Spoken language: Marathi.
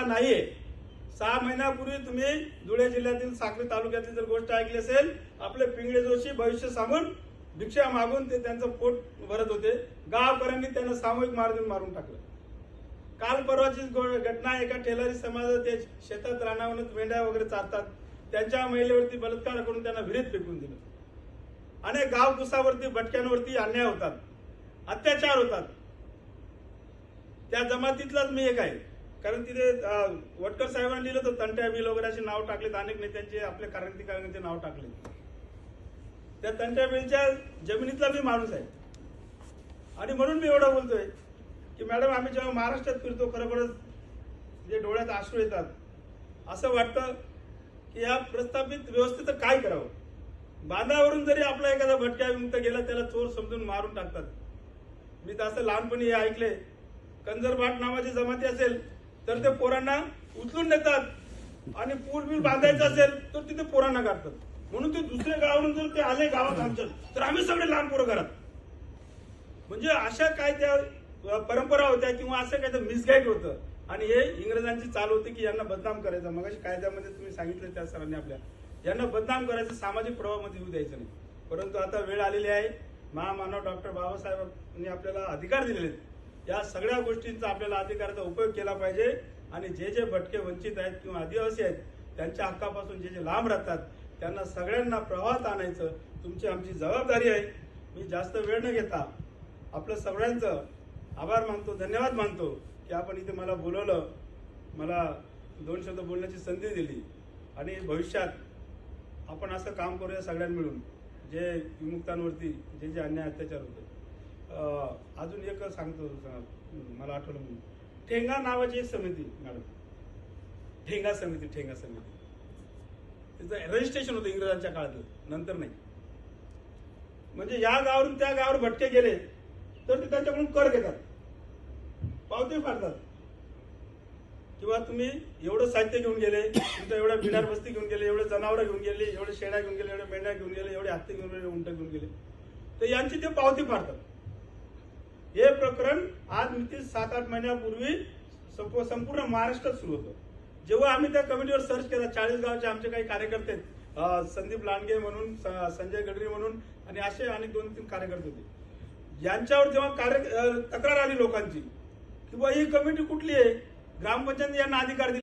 नाहीये। 6 महिन्यापूर्वी तुम्ही धुळे जिल्ह्यातील साक्री तालुक्यातील जर गोष्ट ऐकली असेल, आपले पिंगळे जोशी भविष्य सांगून भिक्षा मागून ते त्यांचं पोट भरत होते। गावकऱ्यांनी त्यांना सामूहिक मारून टाकलं। काल परवाची घटना, एका टेलरी समाजात ते शेतात रानावरून मेंढ्या वगैरे चारतात, त्यांच्या महिलेवरती बलात्कार करून त्यांना विहिरीत फेकून दिलं। अनेक गाव कुसावरती भटक्यांवरती अन्याय होतात, अत्याचार होतात। त्या जमातीतलाच मी एक आहे, कारण तिथे वटकर साहेबांनी लिहिलं तर तंट्या बिल वगैरे अशी नाव टाकलेत, अनेक नेत्यांचे आपल्या क्रांतिकारकांचे नाव टाकले। त्या तंट्या बिलच्या जमिनीतला मी माणूस आहे आणि म्हणून मी एवढं बोलतोय की मॅडम, आम्ही जेव्हा महाराष्ट्रात फिरतो खरोखरच जे डोळ्यात अश्रू येतात, असं वाटतं की या प्रस्थापित व्यवस्थेचं काय करावं। बांधावरून जरी आपला एखादा भटक्या विमुक्त गेला, त्याला चोर समजून मारून टाकतात। मी तर असं लहानपणी हे ऐकले, कंजरभाट नावाची जमाती असेल तर ते पोरांना उचलून नेतात आणि पूल बिल बांधायचं असेल तर तिथे पोरांना काढतात। म्हणून ते दुसऱ्या गावावरून जर ते आले गावात आमच्या, तर आम्ही सगळे लहान पोरं घरात। म्हणजे अशा काय त्या परंपरा होत्या किंवा असं काय तर मिसगाईड होतं आणि हे इंग्रजांची चाल होती की यांना बदनाम करायचं। मगाशी कायद्यामध्ये तुम्ही सांगितलं त्या सरांनी आपल्या, यांना बदनाम करायचं, सामाजिक प्रवाहामध्ये येऊ द्यायचं नाही। परंतु आता वेळ आलेली आहे, महामानव डॉक्टर बाबासाहेबांनी आपल्याला अधिकार दिलेले आहेत, या सगळ्या गोष्टींचा आपल्याला अधिकाराचा उपयोग केला पाहिजे आणि जे जे भटके वंचित आहेत किंवा आदिवासी आहेत त्यांच्या हक्कापासून जे जे लांब राहतात त्यांना सगळ्यांना प्रवाहात आणायचं तुमची आमची जबाबदारी आहे। मी जास्त वेळ न घेता आपलं सगळ्यांचं आभार मानतो, धन्यवाद मानतो की आपण इथे मला बोलवलं, मला 2 शब्द बोलण्याची संधी दिली आणि भविष्यात आपण असं काम करूया सगळ्यांनी मिळून, जे विमुक्तांवरती जे जे अन्याय अत्याचार होते। अजून एक सांगतो, मला आठवलं म्हणून, ठेंगा नावाची एक समिती मॅडम, ठेंगा समिती तिचं रजिस्ट्रेशन होतं इंग्रजांच्या काळात, नंतर नाही। म्हणजे या गावावरून त्या गावावर भटके गेले तर ते त्यांच्याकडून कर घेतात, पावते फाडतात, किंवा तुम्ही एवढं साहित्य घेऊन गेले, तुमच्या एवढ्या बिनार बस्ती घेऊन गेले, एवढे जनावरं घेऊन गेले, एवढे शेळ्या घेऊन गेले, एवढे मेंढ्या घेऊन गेले, एवढे हत्ती घेऊन गेले, उंट घेऊन गेले, तर यांची ते पावती फाडतात। हे प्रकरण आज मिती 7-8 महिन्यापूर्वी संपूर्ण महाराष्ट्रात सुरू होतं। जेव्हा आम्ही त्या कमिटीवर सर्च केला, 40 गावचे आमचे काही कार्यकर्ते, संदीप लांडगे म्हणून, संजय गडरी म्हणून आणि असे अनेक 2-3 कार्यकर्ते होते, यांच्यावर जेव्हा तक्रार आली लोकांची की ही कमिटी कुठली आहे, ग्रामपंचायत यांना अधिकार दिले।